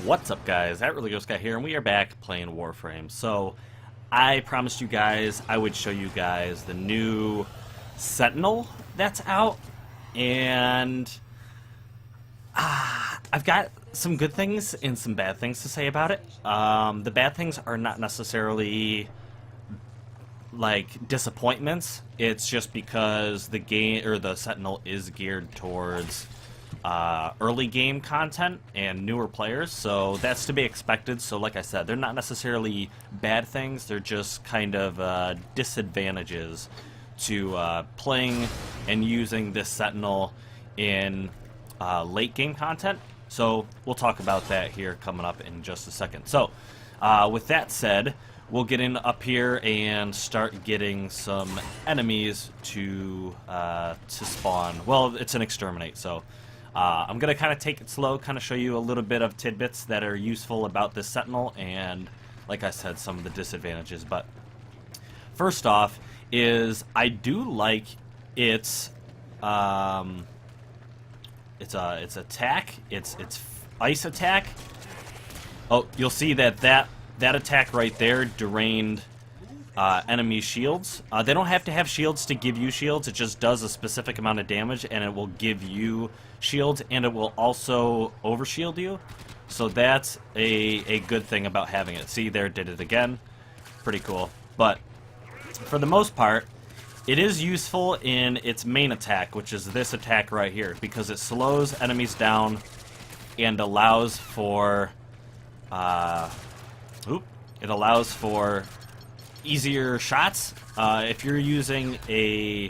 What's up, guys? That Really Ghost Guy here, and we are back playing Warframe. So, I promised you guys I would show you guys the new Sentinel that's out, and I've got some good things and some bad things to say about it. The bad things are not necessarily like disappointments. It's just because the game or the Sentinel is geared towards early game content and newer players, so that's to be expected. So like I said, they're not necessarily bad things, they're just kind of disadvantages to playing and using this Sentinel in late game content. So we'll talk about that here coming up in just a second. So with that said, we'll get in up here and start getting some enemies to spawn. Well, it's an exterminate, so I'm going to kind of take it slow, kind of show you a little bit of tidbits that are useful about this Sentinel, and like I said, some of the disadvantages. But first off is I do like its attack, its ice attack. Oh, you'll see that attack right there drained enemy shields. They don't have to have shields to give you shields. It just does a specific amount of damage, and it will give you shields, and it will also overshield you. So that's a good thing about having it. See, there, did it again. Pretty cool. But for the most part, it is useful in its main attack, which is this attack right here, because it slows enemies down and allows for it allows for easier shots. If you're using a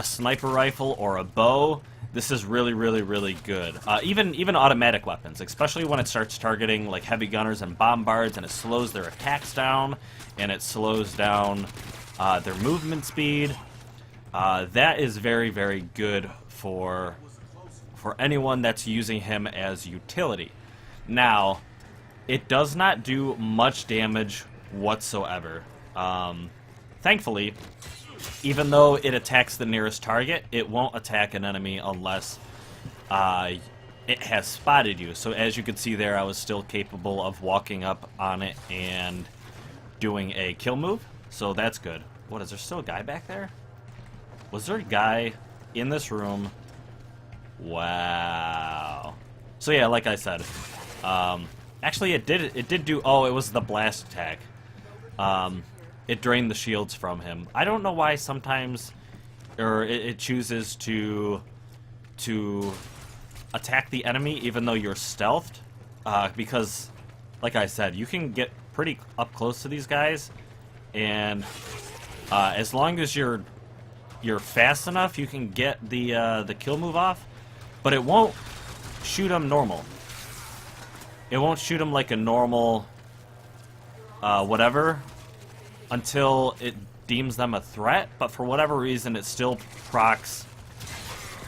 sniper rifle or a bow, this is really good. Even automatic weapons, especially when it starts targeting like heavy gunners and bombards, and it slows their attacks down, and it slows down their movement speed. That is very good for anyone that's using him as utility. Now, it does not do much damage whatsoever. Thankfully, even though it attacks the nearest target, it won't attack an enemy unless it has spotted you. So as you can see there, I was still capable of walking up on it and doing a kill move. So that's good. What, is there still a guy back there? Was there a guy in this room? Wow. So yeah, like I said, actually it did do, oh, it was the blast attack. It drained the shields from him. I don't know why sometimes, or it chooses to attack the enemy even though you're stealthed, because, like I said, you can get pretty up close to these guys, and as long as you're fast enough, you can get the kill move off, but it won't shoot them normal. It won't shoot them like a normal whatever, until it deems them a threat, but for whatever reason it still procs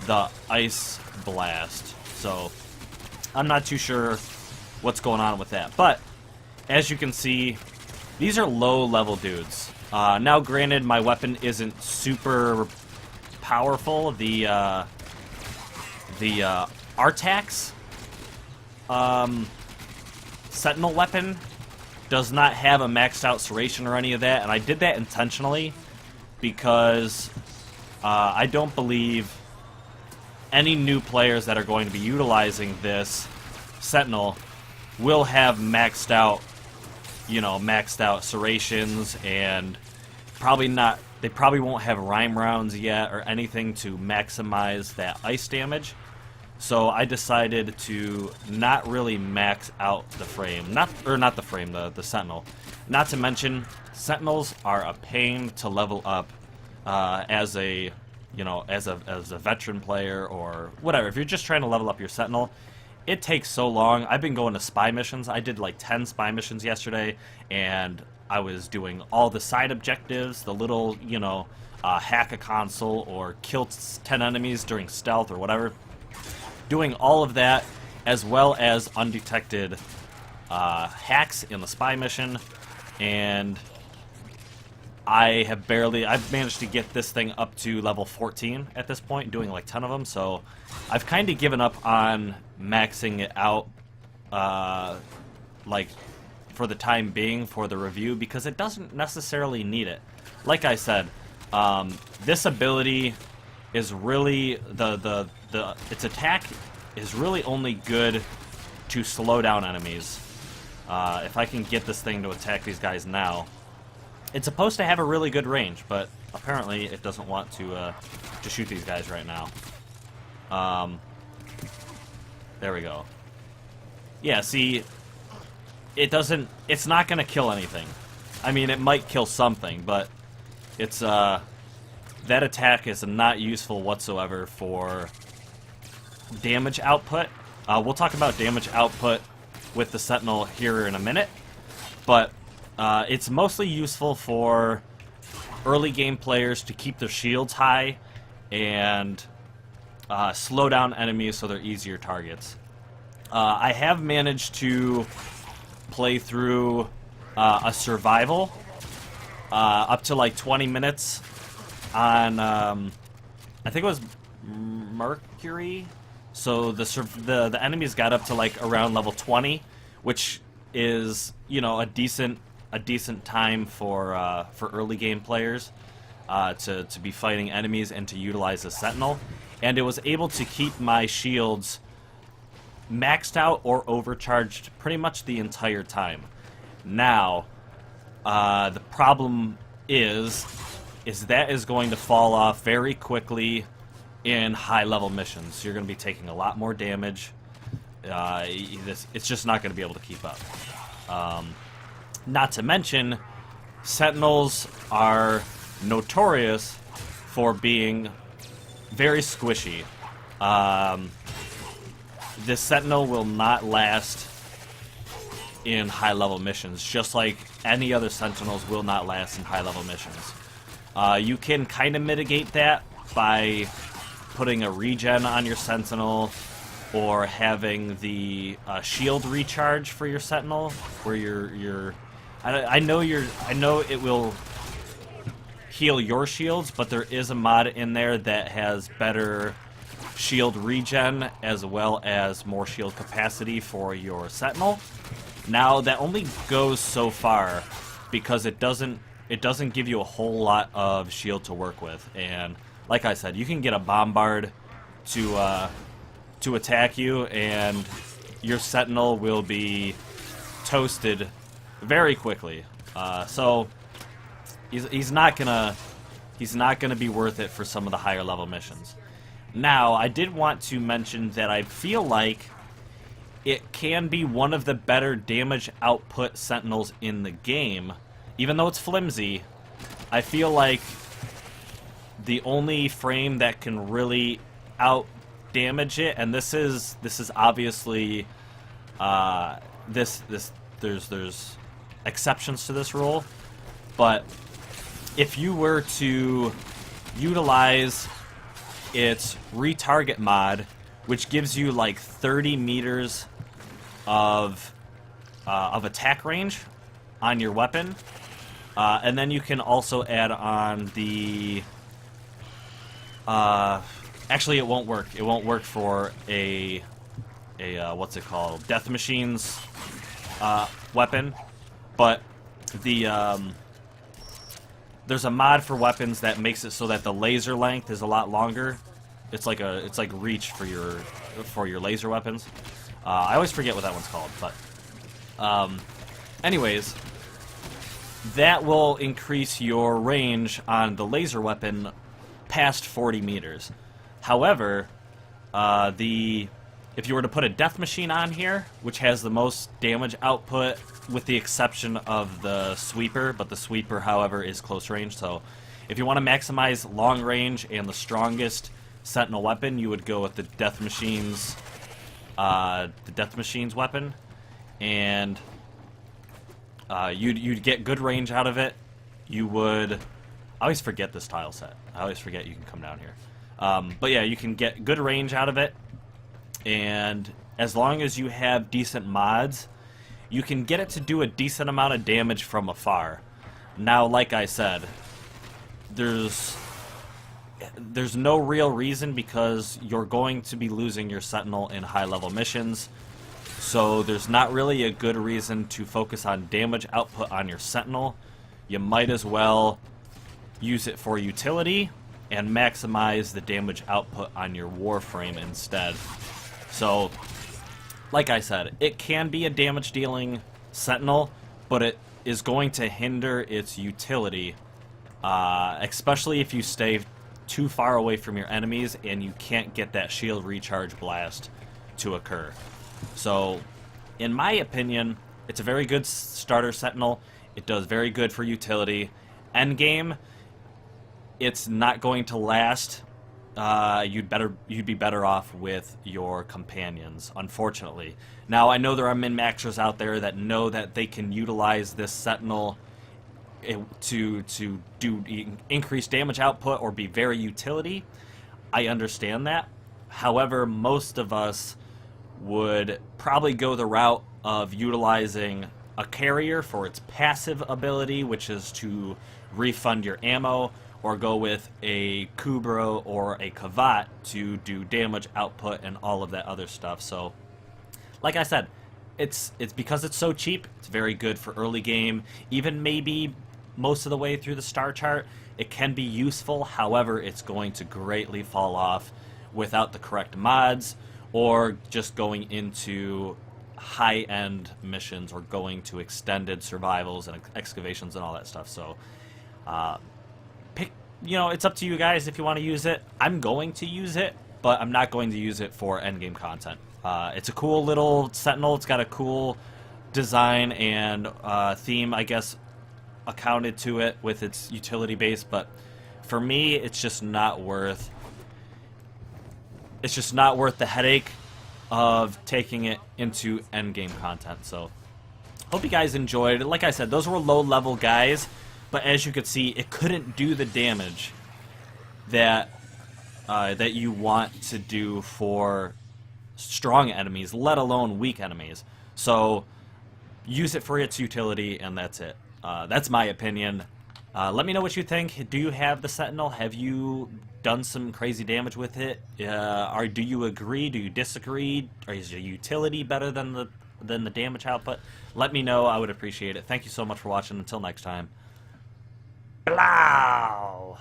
the ice blast. So I'm not too sure what's going on with that. But as you can see, these are low level dudes. Now granted, my weapon isn't super powerful. The Artax Sentinel weapon does not have a maxed out serration or any of that, and I did that intentionally because I don't believe any new players that are going to be utilizing this Sentinel will have maxed out, maxed out serrations, and they probably won't have rhyme rounds yet or anything to maximize that ice damage. So I decided to not really max out the frame, the Sentinel. Not to mention, Sentinels are a pain to level up as a veteran player or whatever. If you're just trying to level up your Sentinel, it takes so long. I've been going to spy missions. I did like 10 spy missions yesterday, and I was doing all the side objectives, the little, hack a console or kill 10 enemies during stealth or whatever. Doing all of that, as well as undetected hacks in the spy mission, and I've managed to get this thing up to level 14 at this point, doing like 10 of them, so I've kind of given up on maxing it out like, for the time being for the review, because it doesn't necessarily need it. Like I said, this ability is really its attack is really only good to slow down enemies. If I can get this thing to attack these guys now, it's supposed to have a really good range, but apparently it doesn't want to shoot these guys right now. There we go. Yeah, see, it's not going to kill anything. I mean, it might kill something, but it's, that attack is not useful whatsoever for damage output. We'll talk about damage output with the Sentinel here in a minute, but it's mostly useful for early game players to keep their shields high and slow down enemies so they're easier targets. I have managed to play through a survival up to like 20 minutes on I think it was Mercury. So the enemies got up to like around level 20, which is, you know, a decent time for early game players to be fighting enemies and to utilize the Sentinel. And it was able to keep my shields maxed out or overcharged pretty much the entire time. Now, the problem is that is going to fall off very quickly in high-level missions. You're going to be taking a lot more damage. It's just not going to be able to keep up. Not to mention, Sentinels are notorious for being very squishy. This Sentinel will not last in high-level missions, just like any other Sentinels will not last in high-level missions. You can kind of mitigate that by putting a regen on your Sentinel, or having the shield recharge for your Sentinel, where I know it will heal your shields, but there is a mod in there that has better shield regen as well as more shield capacity for your Sentinel. Now that only goes so far because it doesn't give you a whole lot of shield to work with, and like I said, you can get a bombard to attack you, and your Sentinel will be toasted very quickly. So he's not gonna be worth it for some of the higher level missions. Now, I did want to mention that I feel like it can be one of the better damage output Sentinels in the game. Even though it's flimsy, I feel like the only frame that can really out damage it, and this is obviously there's exceptions to this rule, but if you were to utilize its retarget mod, which gives you like 30 meters of attack range on your weapon, and then you can also add on the actually it won't work. It won't work for a what's it called? Death Machine's weapon, but there's a mod for weapons that makes it so that the laser length is a lot longer. It's like reach for your laser weapons. I always forget what that one's called, but anyways, that will increase your range on the laser weapon past 40 meters. However, if you were to put a Death Machine on here, which has the most damage output with the exception of the Sweeper, but the Sweeper, however, is close range, so if you want to maximize long range and the strongest Sentinel weapon, you would go with the Death Machine's weapon, and you'd get good range out of it. You would... I always forget this tile set. I always forget you can come down here. But yeah, you can get good range out of it, and as long as you have decent mods, you can get it to do a decent amount of damage from afar. Now, like I said, there's no real reason, because you're going to be losing your Sentinel in high-level missions. So there's not really a good reason to focus on damage output on your Sentinel. You might as well use it for utility and maximize the damage output on your Warframe instead. So, like I said, it can be a damage dealing Sentinel, but it is going to hinder its utility, especially if you stay too far away from your enemies and you can't get that shield recharge blast to occur. So, in my opinion, it's a very good starter Sentinel. It does very good for utility. Endgame, it's not going to last. You'd be better off with your companions, unfortunately. Now, I know there are min-maxers out there that know that they can utilize this Sentinel to do increased damage output or be very utility. I understand that. However, most of us would probably go the route of utilizing a carrier for its passive ability, which is to refund your ammo, or go with a Kubro or a Kavat to do damage output and all of that other stuff. So, like I said, it's because it's so cheap, it's very good for early game, even maybe most of the way through the star chart. It can be useful, however, it's going to greatly fall off without the correct mods, or just going into high-end missions, or going to extended survivals and excavations and all that stuff. So, it's up to you guys if you want to use it. I'm going to use it, but I'm not going to use it for endgame content. It's a cool little Sentinel. It's got a cool design and theme, I guess, accounted to it with its utility base, but for me, it's just not worth the headache of taking it into endgame content. So, hope you guys enjoyed. Like I said, those were low-level guys, but as you could see, it couldn't do the damage that that you want to do for strong enemies, let alone weak enemies. So, use it for its utility, and that's it. That's my opinion. Let me know what you think. Do you have the Sentinel? Have you done some crazy damage with it? Or do you agree? Do you disagree? Or is your utility better than the damage output? Let me know. I would appreciate it. Thank you so much for watching. Until next time. Blow!